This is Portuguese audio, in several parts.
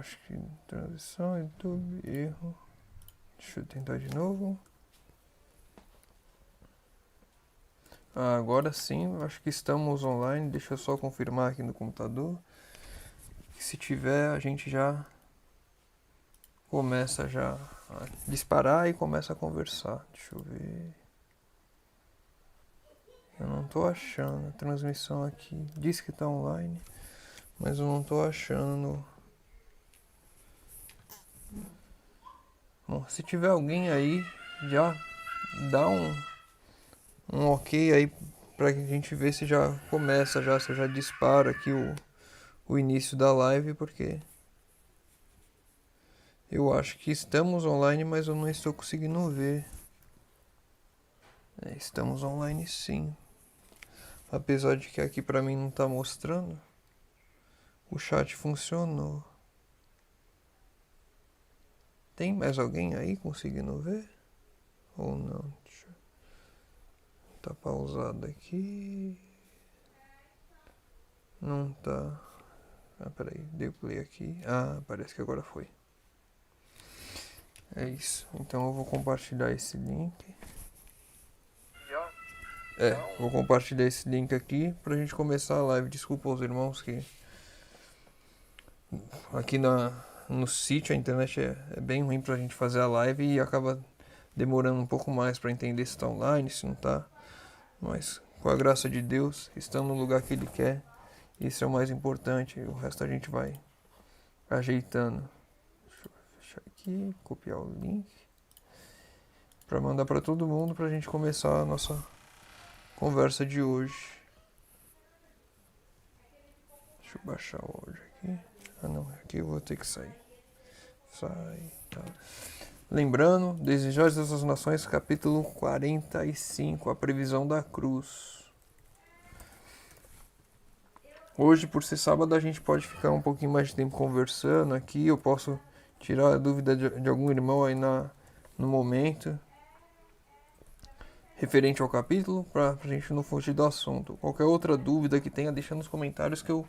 acho que transição, YouTube, erro. Deixa eu tentar de novo. Agora sim, acho que estamos online. Deixa eu só confirmar aqui no computador. Se tiver, a gente já começa já a disparar e começa a conversar. Deixa eu ver. Eu não tô achando a transmissão aqui. Diz que tá online, mas eu não tô achando. Bom, se tiver alguém aí, já dá um ok aí pra gente ver se já começa já, se eu já disparo aqui o início da live, porque eu acho que estamos online, mas eu não estou conseguindo ver. Estamos online sim. Apesar de que aqui pra mim não tá mostrando. O chat funcionou. Tem mais alguém aí conseguindo ver? Ou não? Tá pausado aqui. Não tá. Ah, peraí, dei play aqui. Ah, parece que agora foi. É isso. Então eu vou compartilhar esse link. Vou compartilhar esse link aqui pra gente começar a live. Desculpa aos irmãos que aqui no sítio a internet é bem ruim pra gente fazer a live e acaba demorando um pouco mais pra entender se tá online, se não tá. Mas com a graça de Deus, estamos no lugar que Ele quer. Isso é o mais importante. O resto a gente vai ajeitando. Deixa eu fechar aqui, copiar o link para mandar para todo mundo para a gente começar a nossa conversa de hoje. Deixa eu baixar o áudio aqui. Ah não, aqui eu vou ter que sair. Tá. Lembrando, Desejosos das Nações, capítulo 45, a previsão da cruz. Hoje, por ser sábado, a gente pode ficar um pouquinho mais de tempo conversando aqui. Eu posso tirar a dúvida de algum irmão aí no momento, referente ao capítulo, para a gente não fugir do assunto. Qualquer outra dúvida que tenha, deixa nos comentários que eu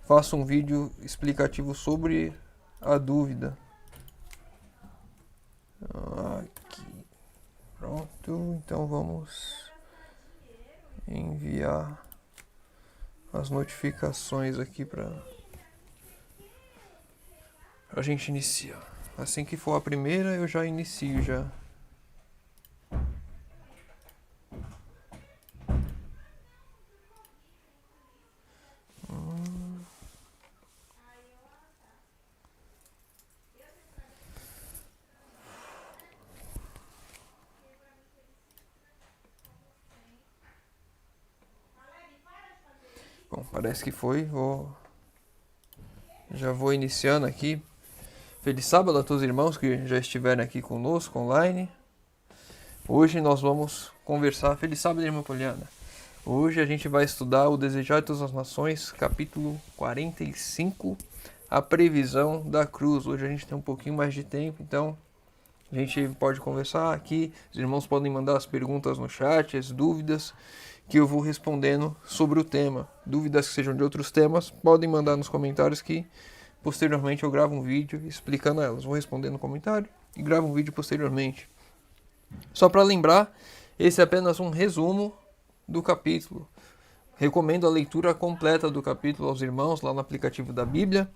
faço um vídeo explicativo sobre a dúvida. Aqui. Pronto, então vamos enviar as notificações aqui para a gente iniciar. Assim que for a primeira, eu já inicio já. Bom, parece que foi. Já vou iniciando aqui. Feliz sábado a todos os irmãos que já estiverem aqui conosco online. Hoje nós vamos conversar. Feliz sábado, irmã Poliana. Hoje a gente vai estudar o Desejar de Todas as Nações, capítulo 45, a previsão da cruz. Hoje a gente tem um pouquinho mais de tempo, então a gente pode conversar aqui. Os irmãos podem mandar as perguntas no chat, as dúvidas, que eu vou respondendo sobre o tema. Dúvidas que sejam de outros temas, podem mandar nos comentários que posteriormente eu gravo um vídeo explicando elas. Vou responder no comentário e gravo um vídeo posteriormente. Só para lembrar, esse é apenas um resumo do capítulo. Recomendo a leitura completa do capítulo aos irmãos lá no aplicativo da Bíblia.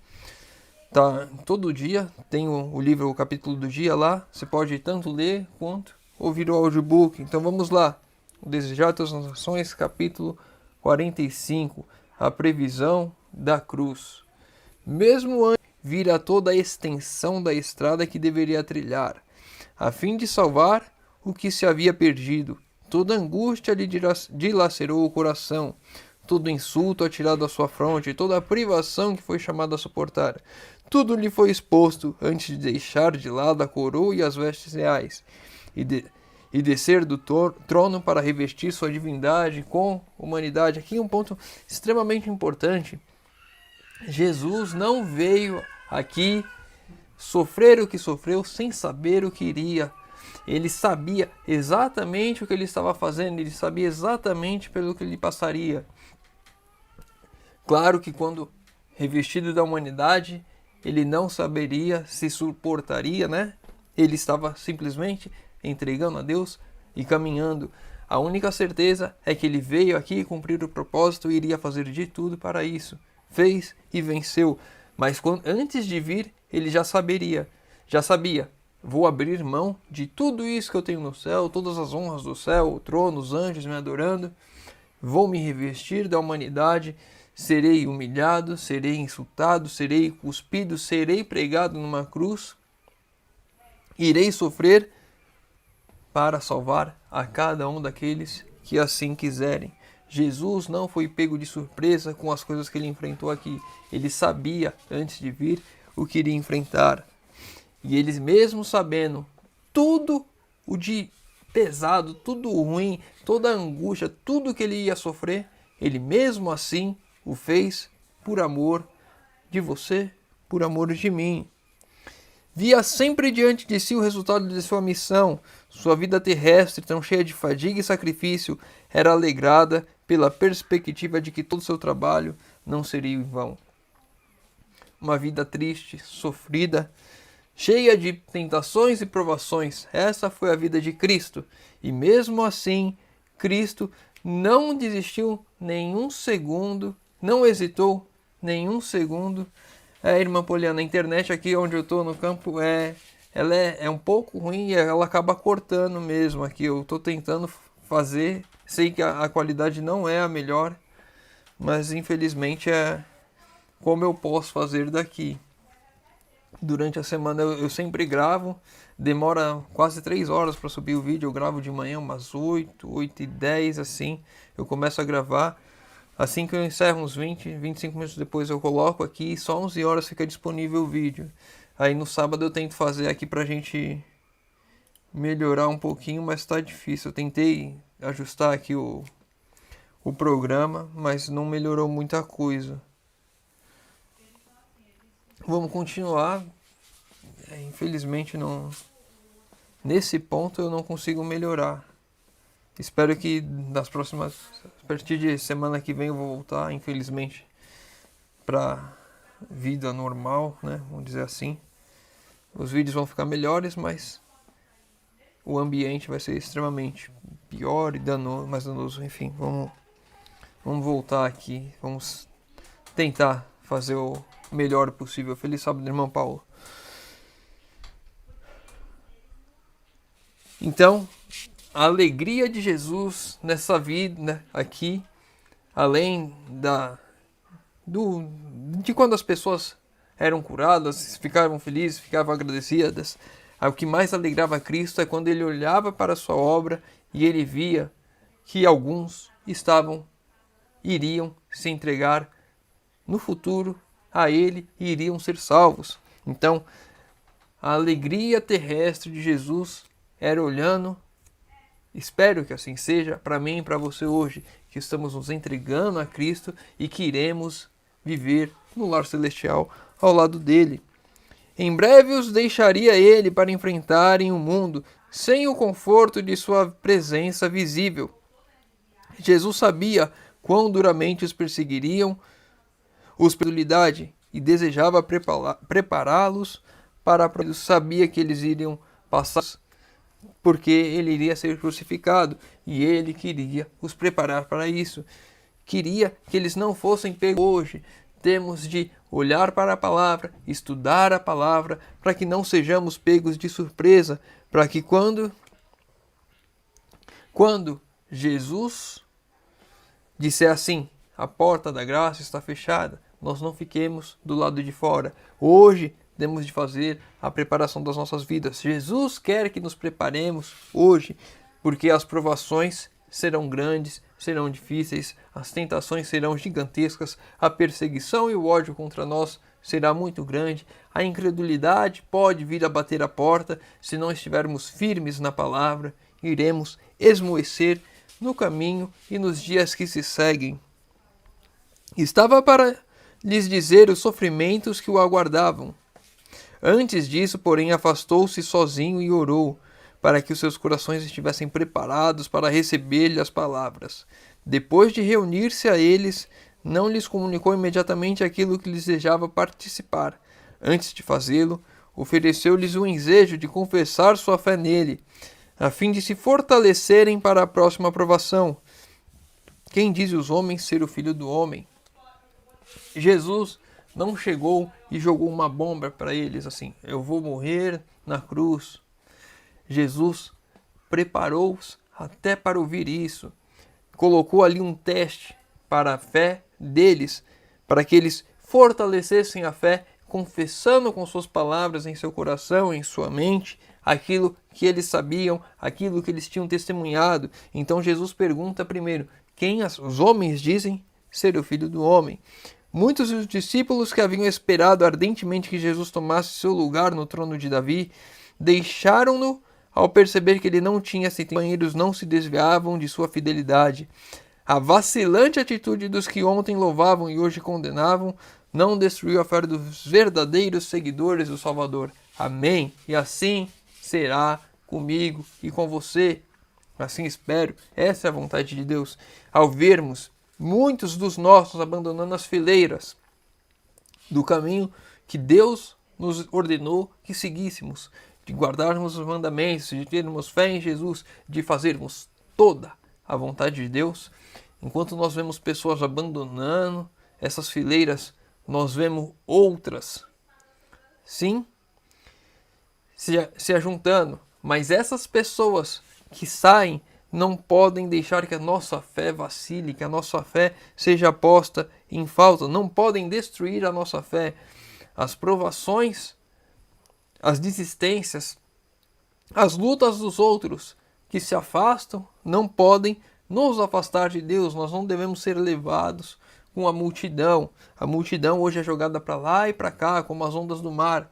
Tá, todo dia tem o livro, o capítulo do dia lá. Você pode tanto ler quanto ouvir o audiobook. Então vamos lá. O Desejar das Nações, capítulo 45, a previsão da cruz. Mesmo antes vira toda a extensão da estrada que deveria trilhar, a fim de salvar o que se havia perdido. Toda angústia lhe dilacerou o coração, todo insulto atirado à sua fronte, toda a privação que foi chamada a suportar. Tudo lhe foi exposto antes de deixar de lado a coroa e as vestes reais, e descer do trono para revestir sua divindade com humanidade. Aqui um ponto extremamente importante. Jesus não veio aqui sofrer o que sofreu sem saber o que iria. Ele sabia exatamente o que ele estava fazendo, ele sabia exatamente pelo que ele passaria. Claro que quando revestido da humanidade, ele não saberia se suportaria, né? Ele estava simplesmente entregando a Deus e caminhando. A única certeza é que ele veio aqui cumprir o propósito e iria fazer de tudo para isso. Fez e venceu. Mas antes de vir, ele já sabia, vou abrir mão de tudo isso que eu tenho no céu, todas as honras do céu, o trono, os anjos me adorando. Vou me revestir da humanidade, serei humilhado, serei insultado, serei cuspido, serei pregado numa cruz. Irei sofrer para salvar a cada um daqueles que assim quiserem. Jesus não foi pego de surpresa com as coisas que ele enfrentou aqui. Ele sabia, antes de vir, o que iria enfrentar. E eles, mesmo sabendo tudo o de pesado, tudo ruim, toda a angústia, tudo que ele ia sofrer, ele mesmo assim o fez por amor de você, por amor de mim. Via sempre diante de si o resultado de sua missão. Sua vida terrestre, tão cheia de fadiga e sacrifício, era alegrada pela perspectiva de que todo o seu trabalho não seria em vão. Uma vida triste, sofrida, cheia de tentações e provações. Essa foi a vida de Cristo. E mesmo assim, Cristo não desistiu nenhum segundo, não hesitou nenhum segundo. Irmã Poliana, a internet aqui onde eu estou no campo ela é um pouco ruim e ela acaba cortando mesmo aqui. Eu estou tentando fazer, sei que a qualidade não é a melhor, mas infelizmente é como eu posso fazer daqui. Durante a semana eu sempre gravo, demora quase 3 horas para subir o vídeo. Eu gravo de manhã umas 8h10 assim, eu começo a gravar. Assim que eu encerro uns 25 minutos depois eu coloco aqui e só 11 horas fica disponível o vídeo. Aí no sábado eu tento fazer aqui pra gente melhorar um pouquinho, mas tá difícil. Eu tentei ajustar aqui o programa, mas não melhorou muita coisa. Vamos continuar. Infelizmente não. Nesse ponto eu não consigo melhorar. Espero que nas próximas, a partir de semana que vem eu vou voltar, infelizmente, para vida normal, né? Vamos dizer assim. Os vídeos vão ficar melhores, mas o ambiente vai ser extremamente pior e mais danoso. Enfim, vamos voltar aqui, vamos tentar fazer o melhor possível. Feliz sábado, irmão Paulo. Então, a alegria de Jesus nessa vida, né, aqui, além de quando as pessoas eram curadas, ficavam felizes, ficavam agradecidas, o que mais alegrava Cristo é quando ele olhava para a sua obra e ele via que alguns iriam se entregar no futuro a ele e iriam ser salvos. Então, a alegria terrestre de Jesus era olhando. Espero que assim seja para mim e para você hoje, que estamos nos entregando a Cristo e que iremos viver no lar celestial ao lado dele. Em breve os deixaria ele para enfrentarem o mundo sem o conforto de sua presença visível. Jesus sabia quão duramente os perseguiriam os credulidade e desejava prepará-los para a prova. Sabia que eles iriam passar porque ele iria ser crucificado e ele queria os preparar para isso. Queria que eles não fossem pegos hoje. Temos de olhar para a palavra, estudar a palavra, para que não sejamos pegos de surpresa, para que quando Jesus disser assim, a porta da graça está fechada, nós não fiquemos do lado de fora. Hoje temos de fazer a preparação das nossas vidas. Jesus quer que nos preparemos hoje, porque as provações serão grandes, serão difíceis, as tentações serão gigantescas, a perseguição e o ódio contra nós será muito grande, a incredulidade pode vir a bater a porta. Se não estivermos firmes na palavra, iremos esmoecer no caminho e nos dias que se seguem. Estava para lhes dizer os sofrimentos que o aguardavam. Antes disso, porém, afastou-se sozinho e orou, para que os seus corações estivessem preparados para receber-lhe as palavras. Depois de reunir-se a eles, não lhes comunicou imediatamente aquilo que lhes desejava participar, Antes de fazê-lo, ofereceu-lhes o ensejo de confessar sua fé nele, a fim de se fortalecerem para a próxima provação. Quem diz os homens ser o Filho do Homem? Jesus não chegou e jogou uma bomba para eles assim, eu vou morrer na cruz. Jesus preparou-os até para ouvir isso. Colocou ali um teste para a fé deles, para que eles fortalecessem a fé, confessando com suas palavras em seu coração, em sua mente, aquilo que eles sabiam, aquilo que eles tinham testemunhado. Então Jesus pergunta primeiro, quem os homens dizem ser o Filho do Homem? Muitos dos discípulos que haviam esperado ardentemente que Jesus tomasse seu lugar no trono de Davi, deixaram-no ao perceber que ele não tinha seus companheiros não se desviavam de sua fidelidade. A vacilante atitude dos que ontem louvavam e hoje condenavam não destruiu a fé dos verdadeiros seguidores do Salvador. Amém. E assim será comigo e com você. Assim espero. Essa é a vontade de Deus. Ao vermos muitos dos nossos abandonando as fileiras do caminho que Deus nos ordenou que seguíssemos, de guardarmos os mandamentos, de termos fé em Jesus, de fazermos toda a vontade de Deus. Enquanto nós vemos pessoas abandonando essas fileiras, nós vemos outras, sim, se ajuntando. Mas essas pessoas que saem não podem deixar que a nossa fé vacile, que a nossa fé seja posta em falta. Não podem destruir a nossa fé. As provações, as desistências, as lutas dos outros que se afastam não podem nos afastar de Deus. Nós não devemos ser levados com a multidão. A multidão hoje é jogada para lá e para cá, como as ondas do mar.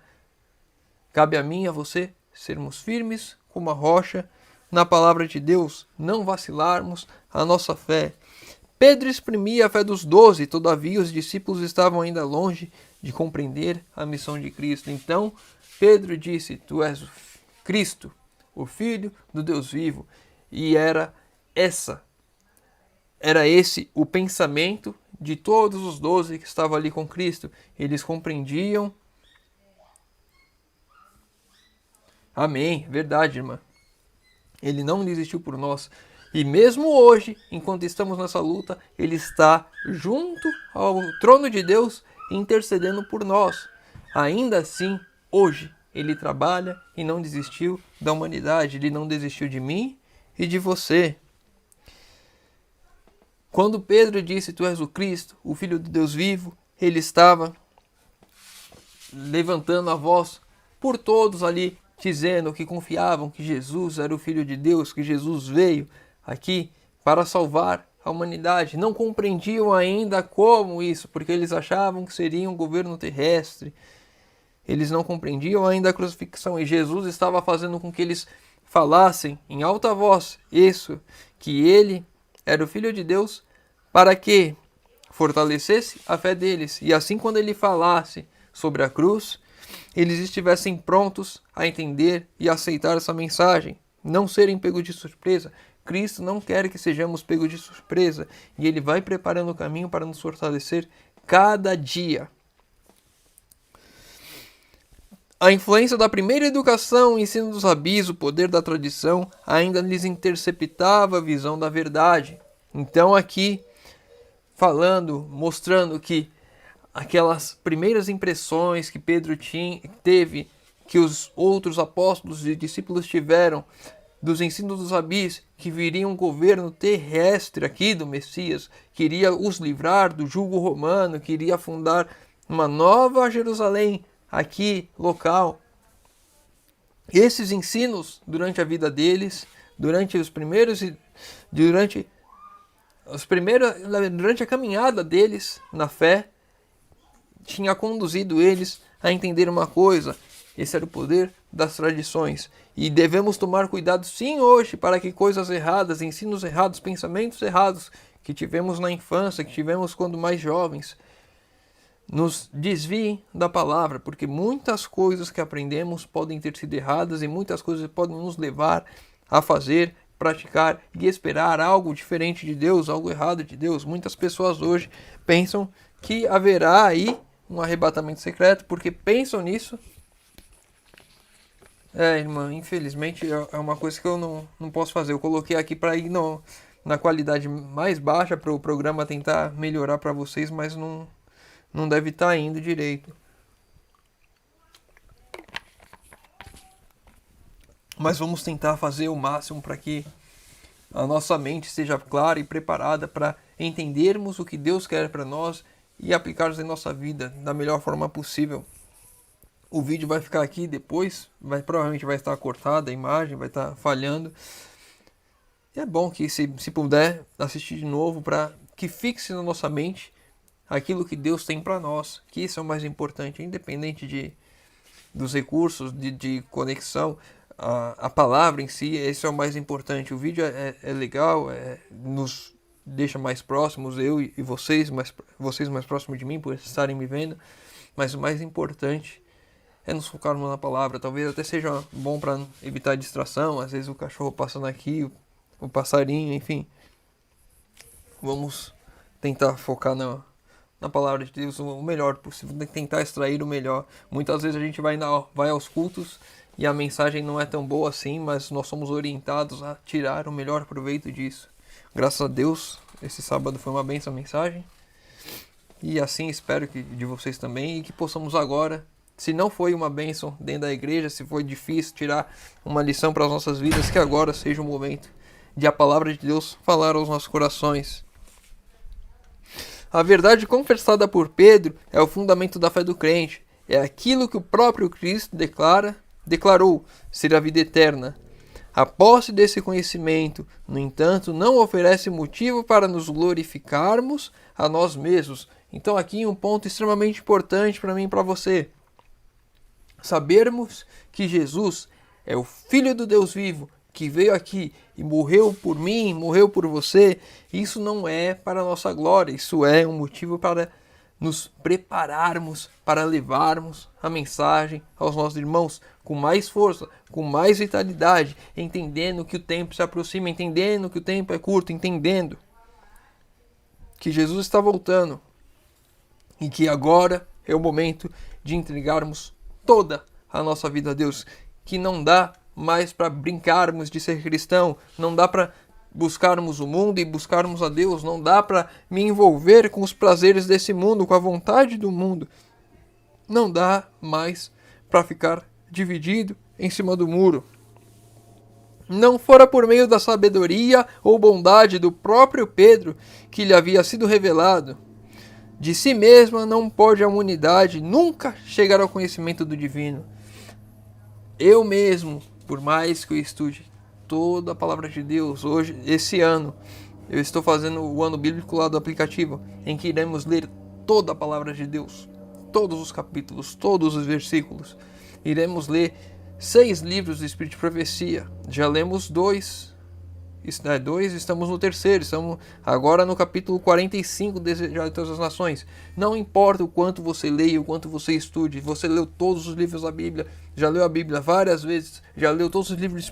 Cabe a mim e a você sermos firmes como a rocha na palavra de Deus, não vacilarmos a nossa fé. Pedro exprimia a fé dos 12, todavia os discípulos estavam ainda longe de compreender a missão de Cristo. Então Pedro disse, tu és o Cristo, o Filho do Deus vivo. E era esse o pensamento de todos os 12 que estavam ali com Cristo. Eles compreendiam. Amém, verdade, irmã. Ele não desistiu por nós. E mesmo hoje, enquanto estamos nessa luta, Ele está junto ao trono de Deus, intercedendo por nós. Ainda assim, hoje, Ele trabalha e não desistiu da humanidade. Ele não desistiu de mim e de você. Quando Pedro disse, tu és o Cristo, o Filho de Deus vivo, ele estava levantando a voz por todos ali, dizendo que confiavam que Jesus era o Filho de Deus, que Jesus veio aqui para salvar a humanidade. Não compreendiam ainda como isso, porque eles achavam que seria um governo terrestre. Eles não compreendiam ainda a crucifixão, e Jesus estava fazendo com que eles falassem em alta voz isso, que ele era o Filho de Deus, para que fortalecesse a fé deles. E assim, quando ele falasse sobre a cruz, eles estivessem prontos a entender e aceitar essa mensagem, não serem pegos de surpresa. Cristo não quer que sejamos pegos de surpresa, e Ele vai preparando o caminho para nos fortalecer cada dia. A influência da primeira educação, o ensino dos rabis, o poder da tradição, ainda lhes interceptava a visão da verdade. Então aqui, falando, mostrando que aquelas primeiras impressões que Pedro teve, que os outros apóstolos e discípulos tiveram dos ensinos dos rabis, que viria um governo terrestre aqui do Messias, que iria os livrar do jugo romano, que iria fundar uma nova Jerusalém aqui, local. Esses ensinos, durante a vida deles, durante a caminhada deles na fé, tinha conduzido eles a entender uma coisa: esse era o poder das tradições. E devemos tomar cuidado sim hoje para que coisas erradas, ensinos errados, pensamentos errados que tivemos na infância, que tivemos quando mais jovens, nos desviem da palavra, porque muitas coisas que aprendemos podem ter sido erradas e muitas coisas podem nos levar a fazer, praticar e esperar algo diferente de Deus, algo errado de Deus. Muitas pessoas hoje pensam que haverá aí um arrebatamento secreto, porque pensam nisso. Irmã, infelizmente é uma coisa que eu não posso fazer. Eu coloquei aqui para ir na qualidade mais baixa para o programa tentar melhorar para vocês, mas não deve estar indo direito. Mas vamos tentar fazer o máximo para que a nossa mente esteja clara e preparada para entendermos o que Deus quer para nós e aplicarmos em nossa vida da melhor forma possível. O vídeo vai ficar aqui depois, provavelmente vai estar cortada a imagem, vai estar falhando. E é bom que se puder assistir de novo para que fixe na nossa mente aquilo que Deus tem para nós, que isso é o mais importante, independente dos recursos de conexão. A palavra em si, esse é o mais importante. O vídeo é legal, nos deixa mais próximos, eu e vocês mais próximos de mim, por estarem me vendo. Mas o mais importante é nos focarmos na palavra. Talvez até seja bom para evitar distração. Às vezes o cachorro passando aqui, o passarinho, enfim. Vamos tentar focar na palavra de Deus o melhor possível, tentar extrair o melhor. Muitas vezes a gente vai aos cultos e a mensagem não é tão boa assim, mas nós somos orientados a tirar o melhor proveito disso. Graças a Deus, esse sábado foi uma bênção a mensagem. E assim espero que de vocês também, e que possamos agora, se não foi uma bênção dentro da igreja, se foi difícil tirar uma lição para as nossas vidas, que agora seja o momento de a palavra de Deus falar aos nossos corações. A verdade confessada por Pedro é o fundamento da fé do crente. É aquilo que o próprio Cristo declarou ser a vida eterna. A posse desse conhecimento, no entanto, não oferece motivo para nos glorificarmos a nós mesmos. Então aqui um ponto extremamente importante para mim e para você. Sabermos que Jesus é o Filho do Deus vivo, que veio aqui e morreu por mim, morreu por você, isso não é para a nossa glória, isso é um motivo para nos prepararmos, para levarmos a mensagem aos nossos irmãos com mais força, com mais vitalidade, entendendo que o tempo se aproxima, entendendo que o tempo é curto, entendendo que Jesus está voltando e que agora é o momento de entregarmos toda a nossa vida a Deus, que não dá mais para brincarmos de ser cristão, não dá para buscarmos o mundo e buscarmos a Deus, não dá para me envolver com os prazeres desse mundo, com a vontade do mundo. Não dá mais para ficar dividido em cima do muro. Não fora por meio da sabedoria ou bondade do próprio Pedro que lhe havia sido revelado. De si mesma não pode a humanidade nunca chegar ao conhecimento do divino. Eu mesmo, por mais que eu estude toda a palavra de Deus, hoje, esse ano, eu estou fazendo o ano bíblico lá do aplicativo, em que iremos ler toda a palavra de Deus, todos os capítulos, todos os versículos. Iremos ler 6 livros do Espírito de Profecia. Já lemos 2, estamos no 3º, estamos agora no capítulo 45, Desejado de Todas as Nações. Não importa o quanto você leia, o quanto você estude, você leu todos os livros da Bíblia, já leu a Bíblia várias vezes, já leu todos os livros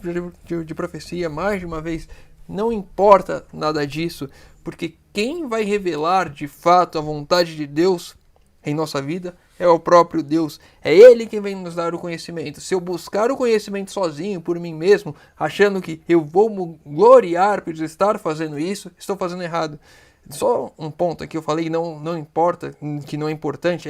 de profecia mais de uma vez, não importa nada disso, porque quem vai revelar de fato a vontade de Deus em nossa vida é o próprio Deus. É Ele quem vem nos dar o conhecimento. Se eu buscar o conhecimento sozinho, por mim mesmo, achando que eu vou me gloriar por estar fazendo isso, estou fazendo errado. Só um ponto aqui, eu falei não importa, que não é importante,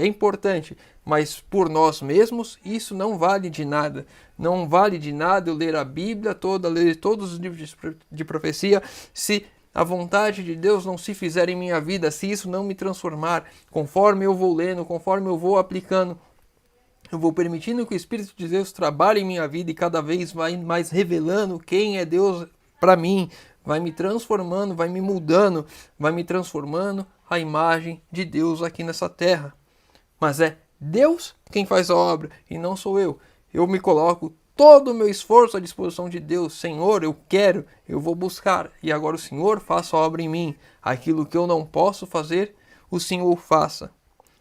mas por nós mesmos isso não vale de nada. Não vale de nada eu ler a Bíblia toda, ler todos os livros de profecia, se a vontade de Deus não se fizer em minha vida, se isso não me transformar, conforme eu vou lendo, conforme eu vou aplicando, eu vou permitindo que o Espírito de Deus trabalhe em minha vida e cada vez vai mais revelando quem é Deus para mim, vai me transformando, vai me mudando, vai me transformando a imagem de Deus aqui nessa terra. Mas é Deus quem faz a obra e não sou eu. Eu me coloco todo o meu esforço à disposição de Deus. Senhor, eu quero, eu vou buscar. E agora o Senhor faça a obra em mim. Aquilo que eu não posso fazer, o Senhor faça.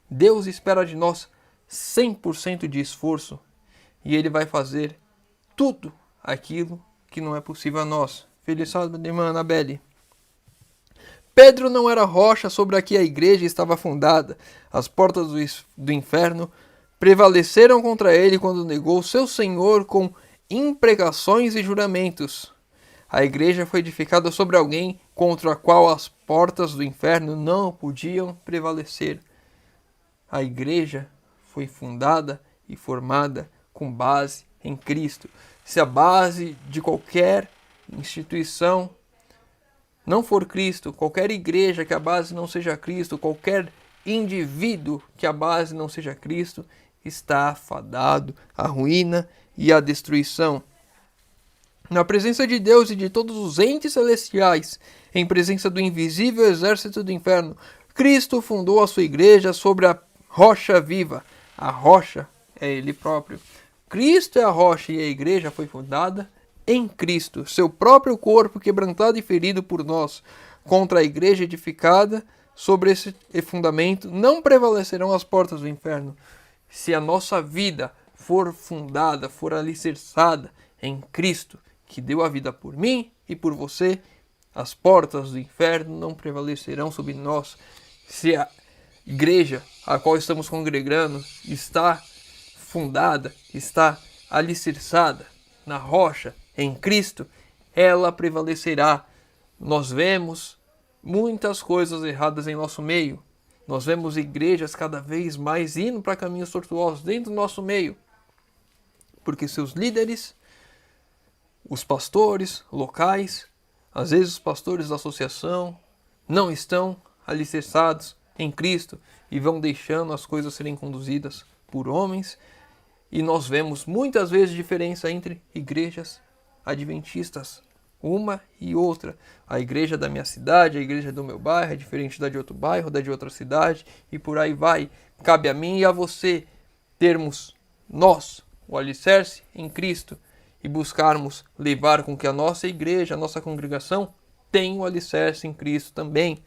Deus espera de nós 100% de esforço. E Ele vai fazer tudo aquilo que não é possível a nós. Feliz sábado, irmã Anabelle. Pedro não era a rocha sobre a que a igreja estava fundada. As portas do inferno prevaleceram contra ele quando negou seu Senhor com imprecações e juramentos. A igreja foi edificada sobre alguém contra a qual as portas do inferno não podiam prevalecer. A igreja foi fundada e formada com base em Cristo. Se a base de qualquer instituição não for Cristo, qualquer igreja que a base não seja Cristo, qualquer indivíduo que a base não seja Cristo, está fadado à ruína e à destruição. Na presença de Deus e de todos os entes celestiais, em presença do invisível exército do inferno, Cristo fundou a sua igreja sobre a rocha viva. A rocha é Ele próprio. Cristo é a rocha e a igreja foi fundada em Cristo, seu próprio corpo quebrantado e ferido por nós. Contra a igreja edificada sobre esse fundamento não prevalecerão as portas do inferno. Se a nossa vida for fundada, for alicerçada em Cristo, que deu a vida por mim e por você, as portas do inferno não prevalecerão sobre nós. Se a igreja a qual estamos congregando está fundada, está alicerçada na rocha, em Cristo, ela prevalecerá. Nós vemos muitas coisas erradas em nosso meio. Nós vemos igrejas cada vez mais indo para caminhos tortuosos dentro do nosso meio. Porque seus líderes, os pastores locais, às vezes os pastores da associação, não estão alicerçados em Cristo e vão deixando as coisas serem conduzidas por homens. E nós vemos muitas vezes diferença entre igrejas adventistas, uma e outra. A igreja da minha cidade, a igreja do meu bairro é diferente da de outro bairro, da de outra cidade, e por aí vai. Cabe a mim e a você termos nós o alicerce em Cristo e buscarmos levar com que a nossa igreja, a nossa congregação, tenha o alicerce em Cristo também,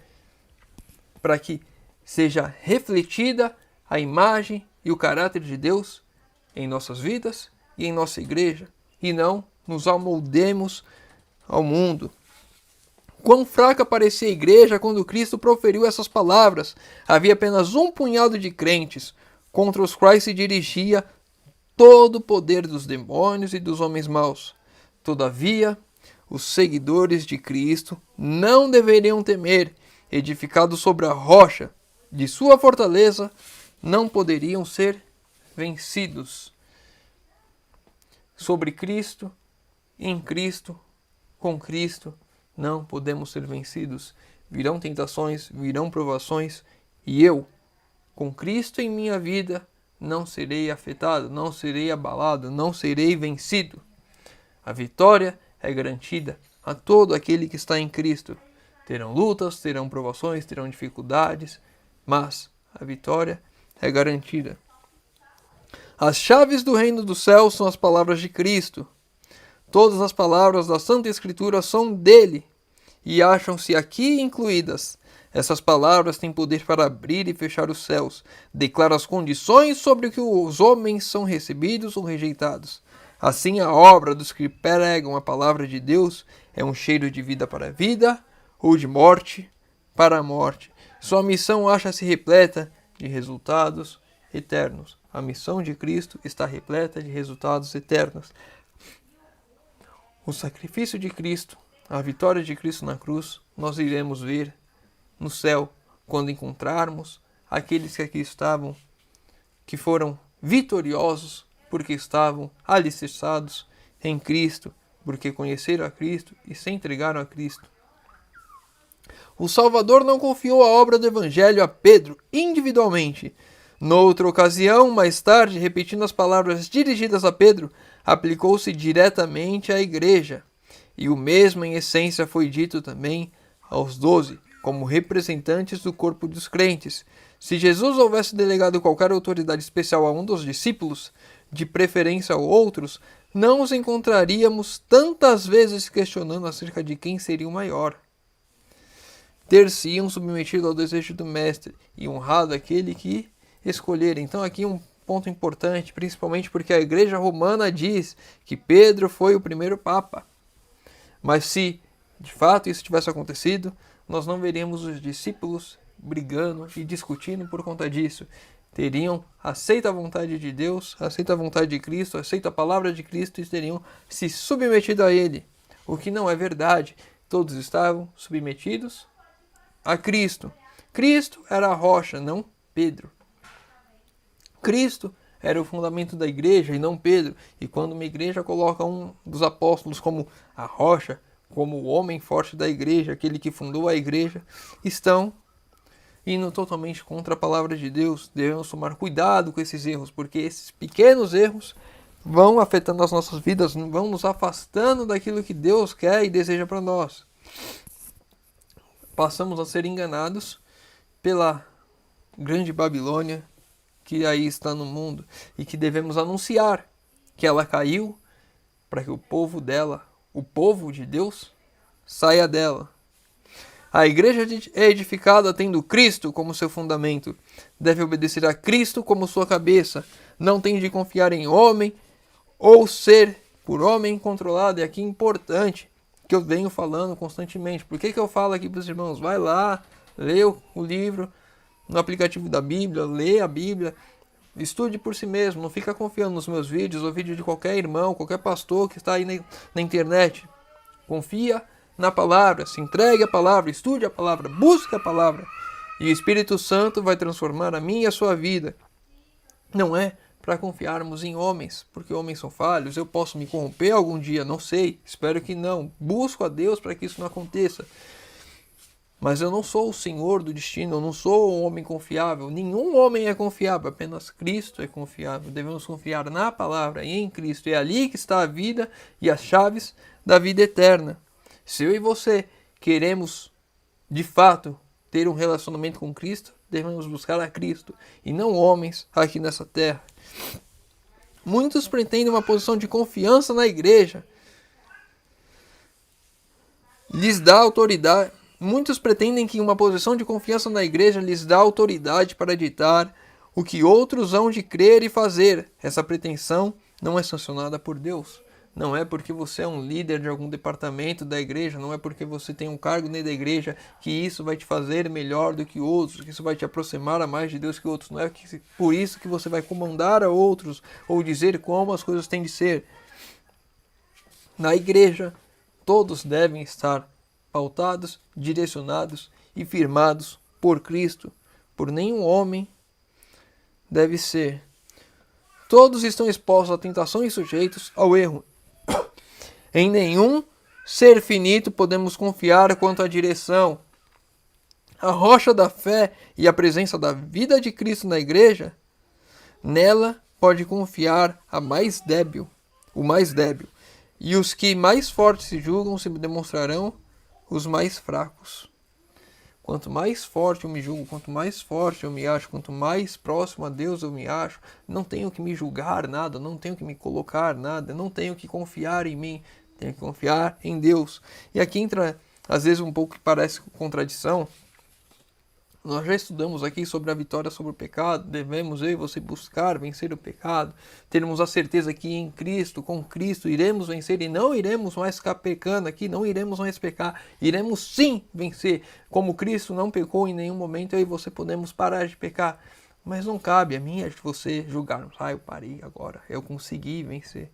para que seja refletida a imagem e o caráter de Deus em nossas vidas e em nossa igreja, e não nos amoldemos ao mundo. Quão fraca parecia a igreja quando Cristo proferiu essas palavras. Havia apenas um punhado de crentes, contra os quais se dirigia todo o poder dos demônios e dos homens maus. Todavia, os seguidores de Cristo não deveriam temer. Edificados sobre a rocha de sua fortaleza, não poderiam ser vencidos. Sobre Cristo, em Cristo, com Cristo, não podemos ser vencidos. Virão tentações, virão provações, e eu, com Cristo em minha vida, não serei afetado, não serei abalado, não serei vencido. A vitória é garantida a todo aquele que está em Cristo. Terão lutas, terão provações, terão dificuldades, mas a vitória é garantida. As chaves do reino dos céus são as palavras de Cristo. Todas as palavras da Santa Escritura são dele e acham-se aqui incluídas. Essas palavras têm poder para abrir e fechar os céus. Declara as condições sobre que os homens são recebidos ou rejeitados. Assim, a obra dos que pregam a palavra de Deus é um cheiro de vida para a vida ou de morte para a morte. Sua missão acha-se repleta de resultados eternos. A missão de Cristo está repleta de resultados eternos. O sacrifício de Cristo, a vitória de Cristo na cruz, nós iremos ver no céu, quando encontrarmos aqueles que aqui estavam, que foram vitoriosos, porque estavam alicerçados em Cristo, porque conheceram a Cristo e se entregaram a Cristo. O Salvador não confiou a obra do Evangelho a Pedro individualmente. Noutra ocasião, mais tarde, repetindo as palavras dirigidas a Pedro, aplicou-se diretamente à igreja. E o mesmo em essência foi dito também aos 12, como representantes do corpo dos crentes. Se Jesus houvesse delegado qualquer autoridade especial a um dos discípulos, de preferência a outros, não os encontraríamos tantas vezes questionando acerca de quem seria o maior. Ter-se-iam submetido ao desejo do mestre e honrado aquele que escolher. Então aqui um ponto importante, principalmente porque a igreja romana diz que Pedro foi o primeiro papa. Mas se de fato isso tivesse acontecido, nós não veríamos os discípulos brigando e discutindo por conta disso. Teriam aceito a vontade de Deus, aceito a vontade de Cristo, aceito a palavra de Cristo e teriam se submetido a Ele. O que não é verdade. Todos estavam submetidos a Cristo. Cristo era a rocha, não Pedro. Cristo era o fundamento da igreja e não Pedro. E quando uma igreja coloca um dos apóstolos como a rocha, como o homem forte da igreja, aquele que fundou a igreja, estão indo totalmente contra a palavra de Deus. Devemos tomar cuidado com esses erros, porque esses pequenos erros vão afetando as nossas vidas, vão nos afastando daquilo que Deus quer e deseja para nós. Passamos a ser enganados pela grande Babilônia que aí está no mundo e que devemos anunciar que ela caiu para que o povo dela, o povo de Deus, saia dela. A igreja é edificada tendo Cristo como seu fundamento. Deve obedecer a Cristo como sua cabeça. Não tem de confiar em homem ou ser por homem controlado. E aqui é importante que eu venho falando constantemente. Por que eu falo aqui para os irmãos? Vai lá, lê o livro no aplicativo da Bíblia, lê a Bíblia, estude por si mesmo. Não fica confiando nos meus vídeos ou vídeo de qualquer irmão, qualquer pastor que está aí na internet. Confia na palavra, se entregue à palavra, estude a palavra, busque a palavra. E o Espírito Santo vai transformar a minha e a sua vida. Não é para confiarmos em homens, porque homens são falhos. Eu posso me corromper algum dia, não sei, espero que não. Busco a Deus para que isso não aconteça. Mas eu não sou o senhor do destino, eu não sou um homem confiável. Nenhum homem é confiável, apenas Cristo é confiável. Devemos confiar na palavra e em Cristo. É ali que está a vida e as chaves da vida eterna. Se eu e você queremos, de fato, ter um relacionamento com Cristo, devemos buscar a Cristo e não homens aqui nessa terra. Muitos pretendem uma posição de confiança na igreja. Lhes dá autoridade. Muitos pretendem que uma posição de confiança na igreja lhes dá autoridade para ditar o que outros hão de crer e fazer. Essa pretensão não é sancionada por Deus. Não é porque você é um líder de algum departamento da igreja, não é porque você tem um cargo dentro da igreja que isso vai te fazer melhor do que outros, que isso vai te aproximar a mais de Deus que outros. Não é por isso que você vai comandar a outros ou dizer como as coisas têm de ser. Na igreja, todos devem estar pautados, direcionados e firmados por Cristo. Por nenhum homem deve ser. Todos estão expostos à tentação e sujeitos ao erro. Em nenhum ser finito podemos confiar quanto à direção. A rocha da fé e a presença da vida de Cristo na igreja, nela pode confiar o mais débil. E os que mais fortes se julgam se demonstrarão os mais fracos. Quanto mais forte eu me julgo, quanto mais forte eu me acho, quanto mais próximo a Deus eu me acho, não tenho que me julgar nada, não tenho que me colocar nada, não tenho que confiar em mim, tenho que confiar em Deus. E aqui entra, às vezes, um pouco que parece contradição. Nós já estudamos aqui sobre a vitória sobre o pecado, devemos eu e você buscar vencer o pecado, termos a certeza que em Cristo, com Cristo, iremos vencer e não iremos mais ficar pecando aqui, não iremos mais pecar, iremos sim vencer. Como Cristo não pecou em nenhum momento, eu e você podemos parar de pecar, mas não cabe a mim e a você julgarmos, eu parei agora, eu consegui vencer.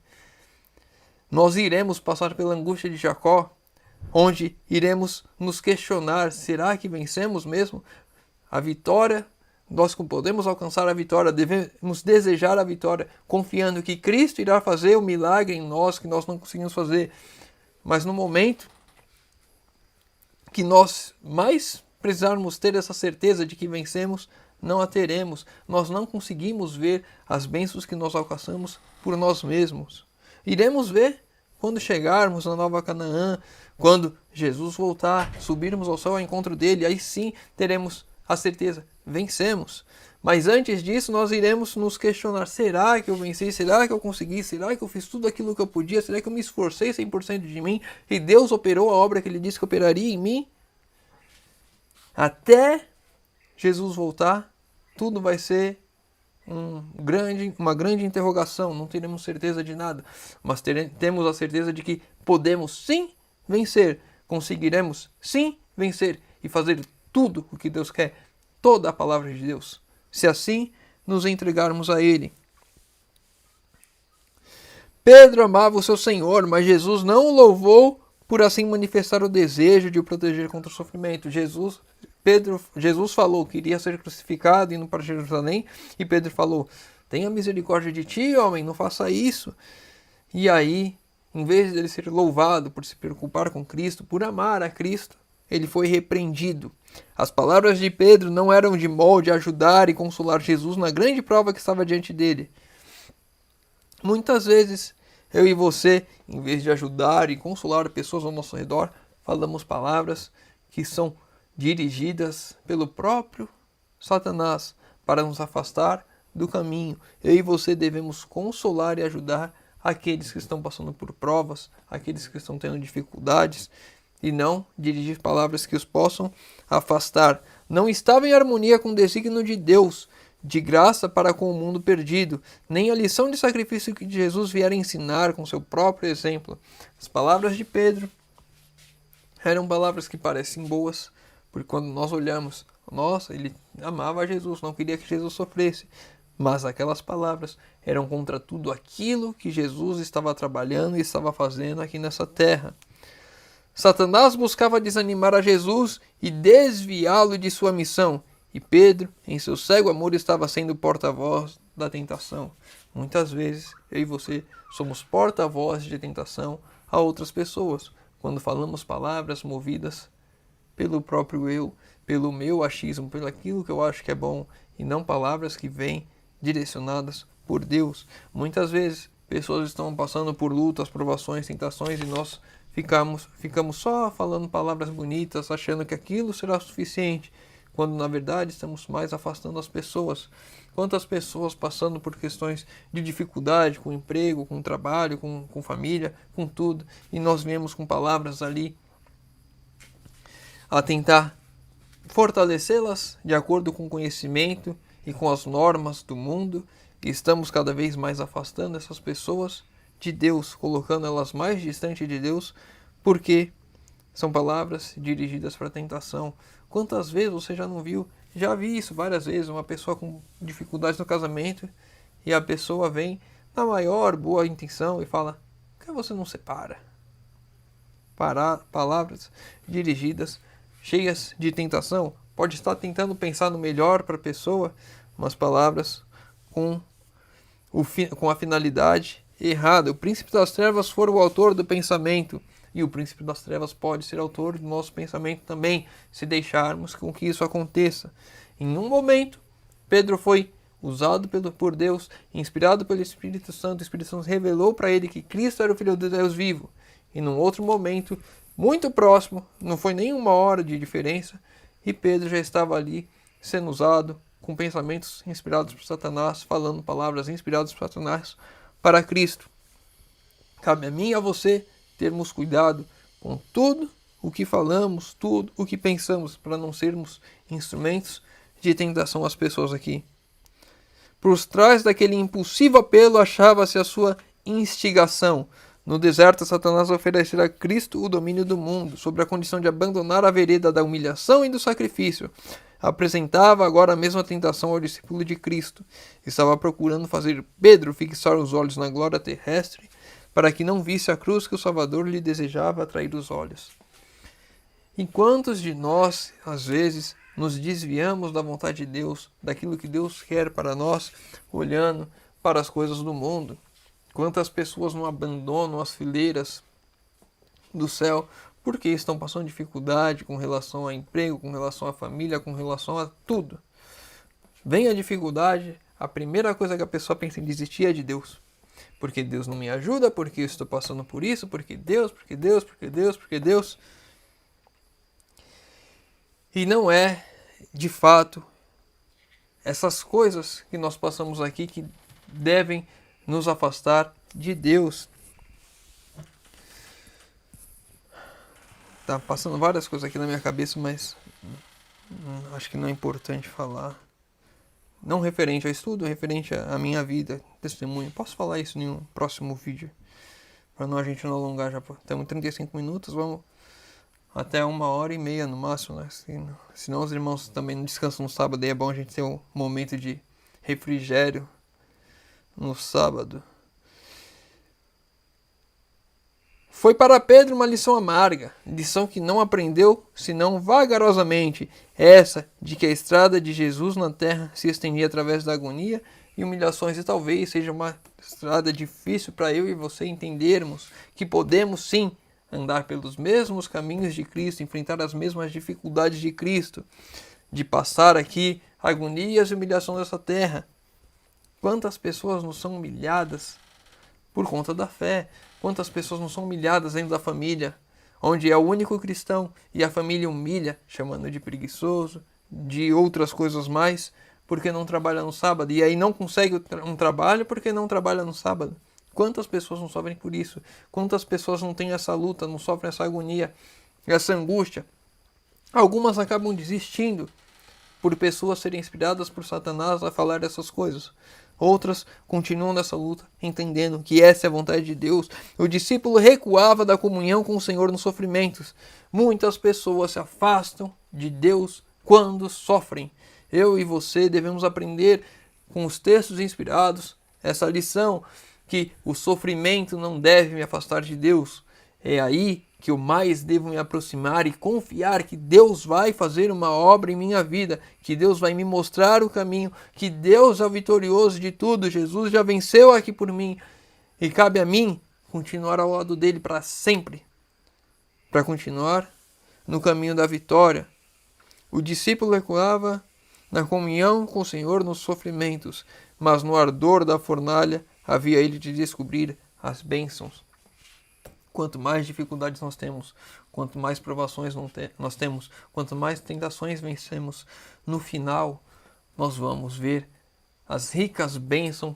Nós iremos passar pela angústia de Jacó, onde iremos nos questionar, será que vencemos mesmo? A vitória, nós podemos alcançar a vitória, devemos desejar a vitória, confiando que Cristo irá fazer o milagre em nós que nós não conseguimos fazer. Mas no momento que nós mais precisarmos ter essa certeza de que vencemos, não a teremos. Nós não conseguimos ver as bênçãos que nós alcançamos por nós mesmos. Iremos ver quando chegarmos na Nova Canaã, quando Jesus voltar, subirmos ao céu ao encontro dele, aí sim teremos a certeza, vencemos. Mas antes disso nós iremos nos questionar, será que eu venci? Será que eu consegui? Será que eu fiz tudo aquilo que eu podia? Será que eu me esforcei 100% de mim? E Deus operou a obra que Ele disse que operaria em mim? Até Jesus voltar, tudo vai ser uma grande interrogação, não teremos certeza de nada. Mas temos a certeza de que podemos sim vencer, conseguiremos sim vencer. e fazer tudo o que Deus quer, toda a palavra de Deus, se assim nos entregarmos a Ele. Pedro amava o seu Senhor, mas Jesus não o louvou por assim manifestar o desejo de o proteger contra o sofrimento. Jesus falou que iria ser crucificado indo para Jerusalém, e Pedro falou: tenha misericórdia de ti, homem, não faça isso. E aí, em vez de ele ser louvado por se preocupar com Cristo, por amar a Cristo, ele foi repreendido. As palavras de Pedro não eram de molde a ajudar e consolar Jesus na grande prova que estava diante dele. Muitas vezes, eu e você, em vez de ajudar e consolar pessoas ao nosso redor, falamos palavras que são dirigidas pelo próprio Satanás para nos afastar do caminho. Eu e você devemos consolar e ajudar aqueles que estão passando por provas, aqueles que estão tendo dificuldades, e não dirigir palavras que os possam afastar. Não estava em harmonia com o desígnio de Deus, de graça para com o mundo perdido, nem a lição de sacrifício que Jesus viera ensinar com seu próprio exemplo. As palavras de Pedro eram palavras que parecem boas, porque quando nós olhamos, nossa, ele amava Jesus, não queria que Jesus sofresse. Mas aquelas palavras eram contra tudo aquilo que Jesus estava trabalhando e estava fazendo aqui nessa terra. Satanás buscava desanimar a Jesus e desviá-lo de sua missão. E Pedro, em seu cego amor, estava sendo porta-voz da tentação. Muitas vezes, eu e você somos porta-voz de tentação a outras pessoas, quando falamos palavras movidas pelo próprio eu, pelo meu achismo, pelo aquilo que eu acho que é bom, e não palavras que vêm direcionadas por Deus. Muitas vezes, pessoas estão passando por lutas, provações, tentações, e nós ficamos só falando palavras bonitas, achando que aquilo será suficiente, quando na verdade estamos mais afastando as pessoas. Quantas pessoas passando por questões de dificuldade com emprego, com trabalho, com família, com tudo, e nós viemos com palavras ali a tentar fortalecê-las de acordo com o conhecimento e com as normas do mundo, e estamos cada vez mais afastando essas pessoas de Deus, colocando elas mais distante de Deus, porque são palavras dirigidas para a tentação. Quantas vezes você já não viu? Já vi isso várias vezes, uma pessoa com dificuldades no casamento, e a pessoa vem na maior boa intenção e fala: por que você não separa? Palavras dirigidas, cheias de tentação. Pode estar tentando pensar no melhor para a pessoa, mas palavras com a finalidade errada. O príncipe das trevas for o autor do pensamento, e o príncipe das trevas pode ser autor do nosso pensamento também, se deixarmos com que isso aconteça. Em um momento, Pedro foi usado por Deus, inspirado pelo Espírito Santo. O Espírito Santo revelou para ele que Cristo era o Filho de Deus vivo. E num outro momento, muito próximo, não foi nem uma hora de diferença, e Pedro já estava ali sendo usado com pensamentos inspirados por Satanás, falando palavras inspiradas por Satanás para Cristo. Cabe a mim e a você termos cuidado com tudo o que falamos, tudo o que pensamos, para não sermos instrumentos de tentação às pessoas aqui. Por trás daquele impulsivo apelo achava-se a sua instigação. No deserto, Satanás oferecerá a Cristo o domínio do mundo, sob a condição de abandonar a vereda da humilhação e do sacrifício. Apresentava agora a mesma tentação ao discípulo de Cristo. Estava procurando fazer Pedro fixar os olhos na glória terrestre, para que não visse a cruz que o Salvador lhe desejava atrair os olhos. E quantos de nós, às vezes, nos desviamos da vontade de Deus, daquilo que Deus quer para nós, olhando para as coisas do mundo? Quantas pessoas não abandonam as fileiras do céu porque estão passando dificuldade com relação a emprego, com relação à família, com relação a tudo? Vem a dificuldade, a primeira coisa que a pessoa pensa em desistir é de Deus. Porque Deus não me ajuda, porque eu estou passando por isso, porque Deus. E não é, de fato, essas coisas que nós passamos aqui que devem nos afastar de Deus. Tá passando várias coisas aqui na minha cabeça, mas acho que não é importante falar. Não referente ao estudo, referente à minha vida, testemunho. Posso falar isso em um próximo vídeo, para a gente não alongar. Já temos 35 minutos, vamos até 1h30 no máximo, né? Senão os irmãos também não descansam no sábado, e é bom a gente ter um momento de refrigério no sábado. Foi para Pedro uma lição amarga, lição que não aprendeu senão vagarosamente, essa de que a estrada de Jesus na terra se estendia através da agonia e humilhações, e talvez seja uma estrada difícil para eu e você entendermos que podemos sim andar pelos mesmos caminhos de Cristo, enfrentar as mesmas dificuldades de Cristo, de passar aqui agonias e humilhação dessa terra. Quantas pessoas não são humilhadas por conta da fé? Quantas pessoas não são humilhadas dentro da família, onde é o único cristão e a família humilha, chamando de preguiçoso, de outras coisas mais, porque não trabalha no sábado. E aí não consegue um trabalho porque não trabalha no sábado. Quantas pessoas não sofrem por isso? Quantas pessoas não têm essa luta, não sofrem essa agonia, essa angústia? Algumas acabam desistindo por pessoas serem inspiradas por Satanás a falar essas coisas. Outras continuam nessa luta, entendendo que essa é a vontade de Deus. O discípulo recuava da comunhão com o Senhor nos sofrimentos. Muitas pessoas se afastam de Deus quando sofrem. Eu e você devemos aprender com os textos inspirados essa lição, que o sofrimento não deve me afastar de Deus. É aí que eu mais devo me aproximar e confiar que Deus vai fazer uma obra em minha vida, que Deus vai me mostrar o caminho, que Deus é o vitorioso de tudo, Jesus já venceu aqui por mim, e cabe a mim continuar ao lado dele para sempre, para continuar no caminho da vitória. O discípulo recuava na comunhão com o Senhor nos sofrimentos, mas no ardor da fornalha havia ele de descobrir as bênçãos. Quanto mais dificuldades nós temos, quanto mais provações nós temos, quanto mais tentações vencemos, no final nós vamos ver as ricas bênçãos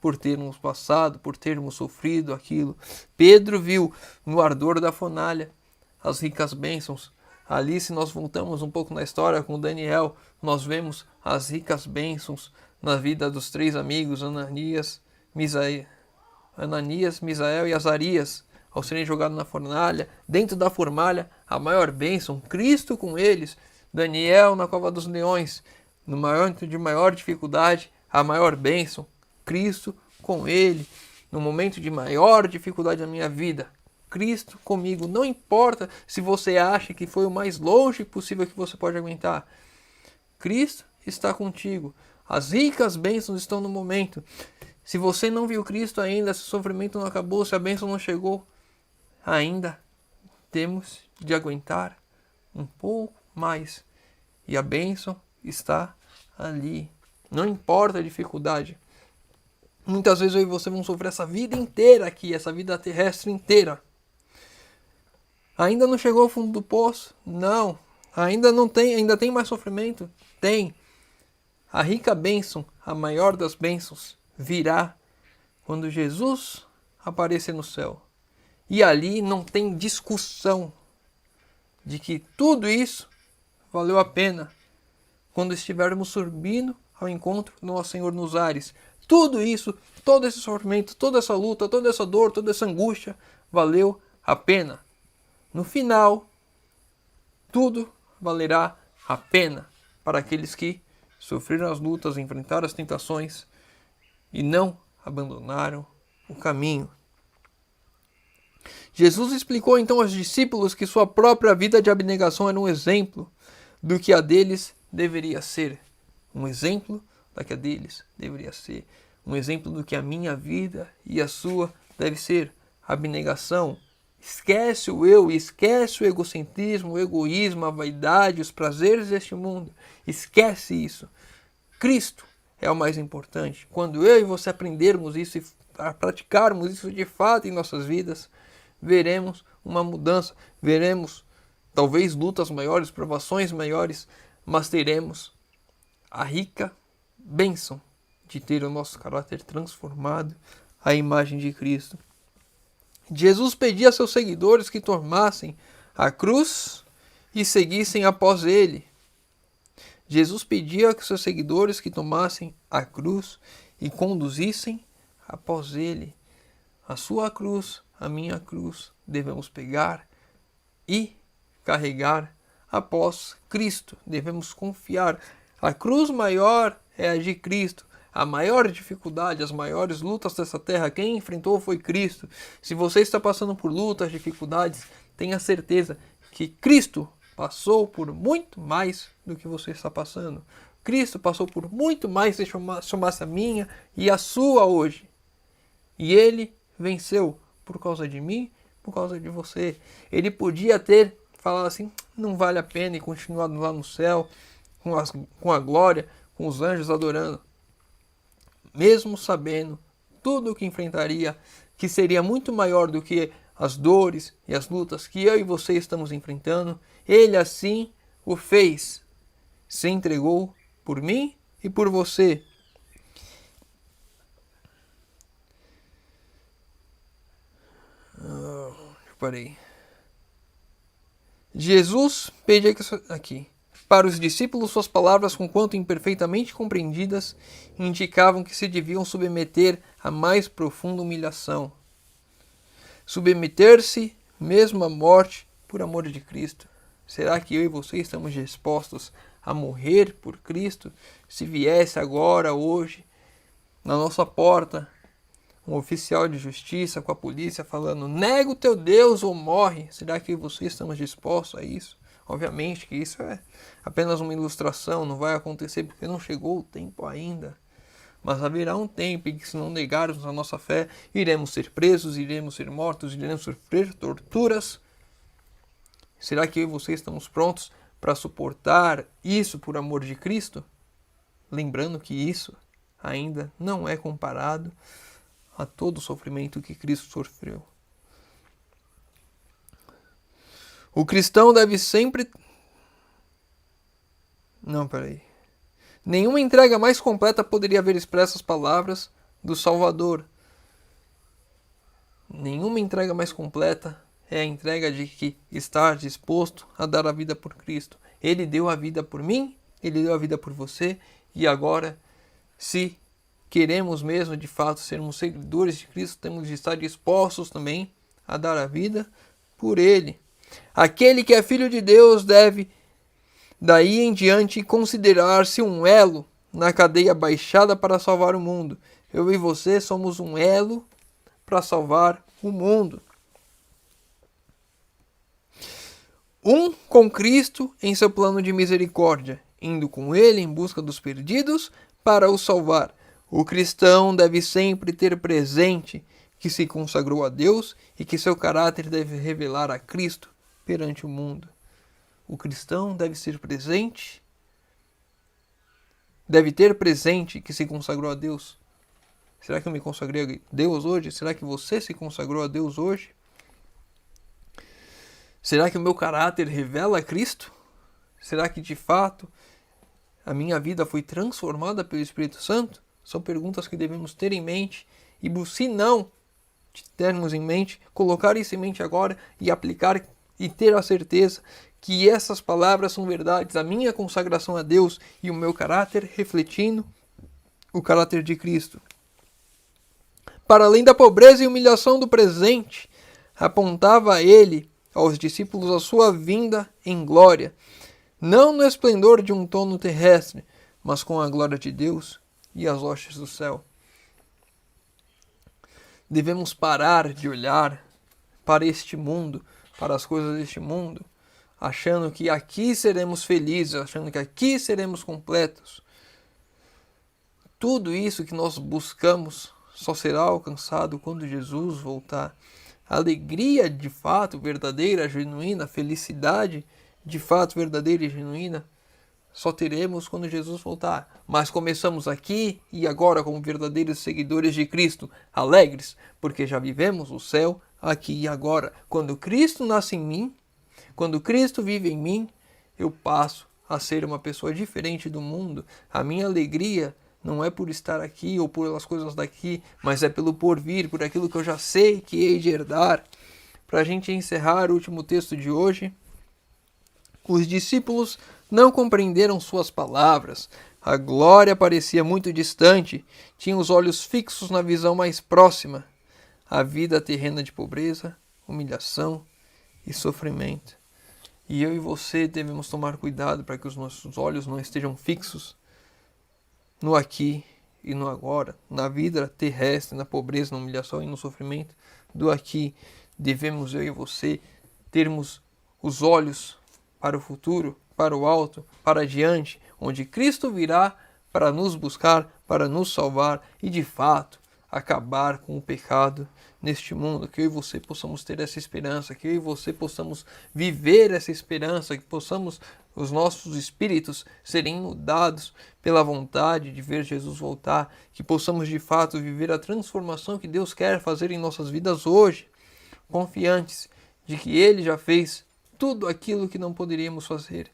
por termos passado, por termos sofrido aquilo. Pedro viu no ardor da fornalha as ricas bênçãos. Ali, se nós voltamos um pouco na história com Daniel, nós vemos as ricas bênçãos na vida dos 3 amigos, Ananias, Misael e Azarias, ao serem jogados na fornalha. Dentro da fornalha, a maior bênção, Cristo com eles. Daniel na cova dos leões, no momento de maior dificuldade, a maior bênção, Cristo com ele. No momento de maior dificuldade da minha vida, Cristo comigo. Não importa se você acha que foi o mais longe possível que você pode aguentar, Cristo está contigo. As ricas bênçãos estão no momento. Se você não viu Cristo ainda, se o sofrimento não acabou, se a bênção não chegou, ainda temos de aguentar um pouco mais. E a bênção está ali. Não importa a dificuldade. Muitas vezes eu e você vamos sofrer essa vida inteira aqui, essa vida terrestre inteira. Ainda não chegou ao fundo do poço? Não. Ainda não tem, ainda tem mais sofrimento? Tem. A rica bênção, a maior das bênçãos, virá quando Jesus aparecer no céu. E ali não tem discussão de que tudo isso valeu a pena quando estivermos subindo ao encontro do nosso Senhor nos ares. Tudo isso, todo esse sofrimento, toda essa luta, toda essa dor, toda essa angústia, valeu a pena. No final, tudo valerá a pena para aqueles que sofreram as lutas, enfrentaram as tentações e não abandonaram o caminho. Jesus explicou então aos discípulos que sua própria vida de abnegação era um exemplo do que a deles deveria ser. Um exemplo da que a deles deveria ser. Um exemplo do que a minha vida e a sua deve ser. Abnegação. Esquece o eu, esquece o egocentrismo, o egoísmo, a vaidade, os prazeres deste mundo. Esquece isso. Cristo é o mais importante. Quando eu e você aprendermos isso e praticarmos isso de fato em nossas vidas, veremos uma mudança, veremos talvez lutas maiores, provações maiores, mas teremos a rica bênção de ter o nosso caráter transformado à imagem de Cristo. Jesus pedia a seus seguidores que tomassem a cruz e seguissem após ele. Jesus pedia a seus seguidores que tomassem a cruz e conduzissem após ele. A sua cruz, a minha cruz, devemos pegar e carregar após Cristo. Devemos confiar. A cruz maior é a de Cristo. A maior dificuldade, as maiores lutas dessa terra, quem enfrentou foi Cristo. Se você está passando por lutas, dificuldades, tenha certeza que Cristo passou por muito mais do que você está passando. Cristo passou por muito mais se somasse a minha e a sua hoje. E Ele venceu por causa de mim, por causa de você. Ele podia ter falado assim, não vale a pena, e continuado lá no céu, com a glória, com os anjos adorando. Mesmo sabendo tudo o que enfrentaria, que seria muito maior do que as dores e as lutas que eu e você estamos enfrentando, Ele assim o fez. Se entregou por mim e por você. Parei. Jesus pedia aqui. Para os discípulos, suas palavras, conquanto imperfeitamente compreendidas, indicavam que se deviam submeter à mais profunda humilhação. Submeter-se mesmo à morte por amor de Cristo. Será que eu e você estamos dispostos a morrer por Cristo? Se viesse agora, hoje, na nossa porta, um oficial de justiça com a polícia falando, nega o teu Deus ou morre. Será que eu e você estamos dispostos a isso? Obviamente que isso é apenas uma ilustração, não vai acontecer porque não chegou o tempo ainda. Mas haverá um tempo em que, se não negarmos a nossa fé, iremos ser presos, iremos ser mortos, iremos sofrer torturas. Será que eu e você estamos prontos para suportar isso por amor de Cristo? Lembrando que isso ainda não é comparado a todo o sofrimento que Cristo sofreu. O cristão deve sempre... Nenhuma entrega mais completa poderia haver expresso as palavras do Salvador. Nenhuma entrega mais completa é a entrega de que estar disposto a dar a vida por Cristo. Ele deu a vida por mim, Ele deu a vida por você, e agora, se queremos mesmo de fato sermos seguidores de Cristo, temos de estar dispostos também a dar a vida por Ele. Aquele que é filho de Deus deve, daí em diante, considerar-se um elo na cadeia baixada para salvar o mundo. Eu e você somos um elo para salvar o mundo. Um com Cristo em seu plano de misericórdia, indo com Ele em busca dos perdidos para os salvar. O cristão deve sempre ter presente que se consagrou a Deus e que seu caráter deve revelar a Cristo perante o mundo. O cristão deve ser presente, deve ter presente que se consagrou a Deus. Será que eu me consagrei a Deus hoje? Será que você se consagrou a Deus hoje? Será que o meu caráter revela Cristo? Será que de fato a minha vida foi transformada pelo Espírito Santo? São perguntas que devemos ter em mente e, se não termos em mente, colocar isso em mente agora e aplicar e ter a certeza que essas palavras são verdades, a minha consagração a Deus e o meu caráter refletindo o caráter de Cristo. Para além da pobreza e humilhação do presente, apontava ele aos discípulos a sua vinda em glória, não no esplendor de um trono terrestre, mas com a glória de Deus e as hostes do céu. Devemos parar de olhar para este mundo, para as coisas deste mundo, achando que aqui seremos felizes, achando que aqui seremos completos. Tudo isso que nós buscamos só será alcançado quando Jesus voltar. A alegria de fato verdadeira, genuína, a felicidade de fato verdadeira e genuína, só teremos quando Jesus voltar. Mas começamos aqui e agora como verdadeiros seguidores de Cristo, alegres, porque já vivemos o céu aqui e agora. Quando Cristo nasce em mim, quando Cristo vive em mim, eu passo a ser uma pessoa diferente do mundo. A minha alegria não é por estar aqui ou pelas coisas daqui, mas é pelo porvir, por aquilo que eu já sei que hei de herdar. Para a gente encerrar o último texto de hoje, os discípulos não compreenderam suas palavras. A glória parecia muito distante, tinham os olhos fixos na visão mais próxima. A vida terrena de pobreza, humilhação e sofrimento. E eu e você devemos tomar cuidado para que os nossos olhos não estejam fixos no aqui e no agora, na vida terrestre, na pobreza, na humilhação e no sofrimento do aqui. Devemos, eu e você, termos os olhos para o futuro, para o alto, para adiante, onde Cristo virá para nos buscar, para nos salvar e, de fato, acabar com o pecado neste mundo. Que eu e você possamos ter essa esperança, que eu e você possamos viver essa esperança, que possamos, os nossos espíritos, serem mudados pela vontade de ver Jesus voltar, que possamos de fato viver a transformação que Deus quer fazer em nossas vidas hoje, confiantes de que Ele já fez tudo aquilo que não poderíamos fazer.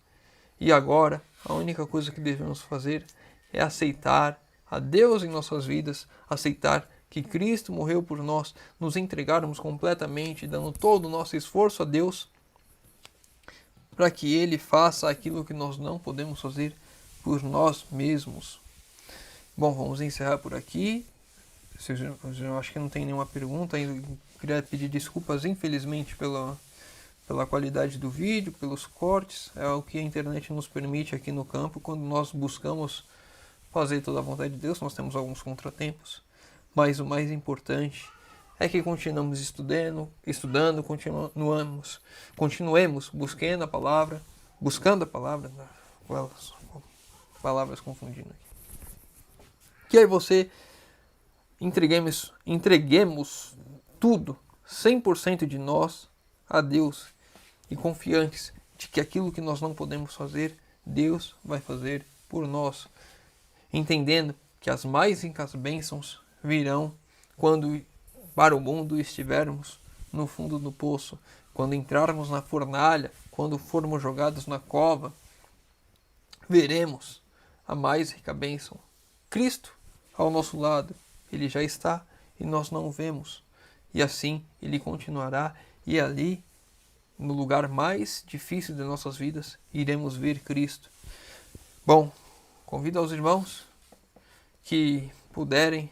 E agora, a única coisa que devemos fazer é aceitar a Deus em nossas vidas, aceitar que Cristo morreu por nós, nos entregarmos completamente, dando todo o nosso esforço a Deus, para que Ele faça aquilo que nós não podemos fazer por nós mesmos. Bom, vamos encerrar por aqui. Eu acho que não tem nenhuma pergunta ainda. Queria pedir desculpas, infelizmente, pela qualidade do vídeo, pelos cortes. É o que a internet nos permite aqui no campo. Quando nós buscamos fazer toda a vontade de Deus, nós temos alguns contratempos. Mas o mais importante é que continuamos estudando, continuemos buscando a palavra, palavras confundindo aqui. Que aí você entreguemos tudo, 100% de nós a Deus e confiantes de que aquilo que nós não podemos fazer, Deus vai fazer por nós, entendendo que as mais ricas bênçãos virão quando para o mundo estivermos no fundo do poço, quando entrarmos na fornalha, quando formos jogados na cova, veremos a mais rica bênção. Cristo ao nosso lado, Ele já está e nós não o vemos. E assim Ele continuará, e ali, no lugar mais difícil de nossas vidas, iremos ver Cristo. Bom, convido aos irmãos que puderem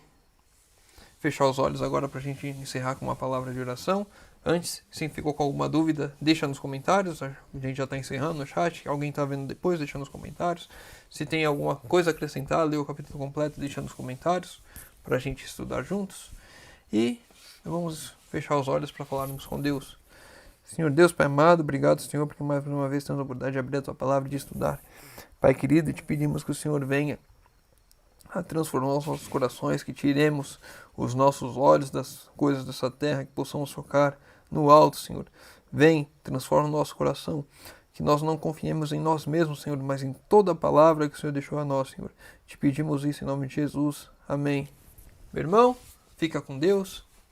fechar os olhos agora para a gente encerrar com uma palavra de oração. Antes, se ficou com alguma dúvida, deixa nos comentários. A gente já está encerrando no chat. Alguém está vendo depois, deixa nos comentários. Se tem alguma coisa a acrescentar, lê o capítulo completo, deixa nos comentários para a gente estudar juntos. E vamos fechar os olhos para falarmos com Deus. Senhor Deus, Pai amado, obrigado, Senhor, porque mais uma vez temos a oportunidade de abrir a Tua palavra e de estudar. Pai querido, te pedimos que o Senhor venha a transformar os nossos corações, que tiremos os nossos olhos das coisas dessa terra, que possamos focar no alto, Senhor. Vem, transforma o nosso coração, que nós não confiemos em nós mesmos, Senhor, mas em toda a palavra que o Senhor deixou a nós, Senhor. Te pedimos isso em nome de Jesus. Amém. Meu irmão, fica com Deus.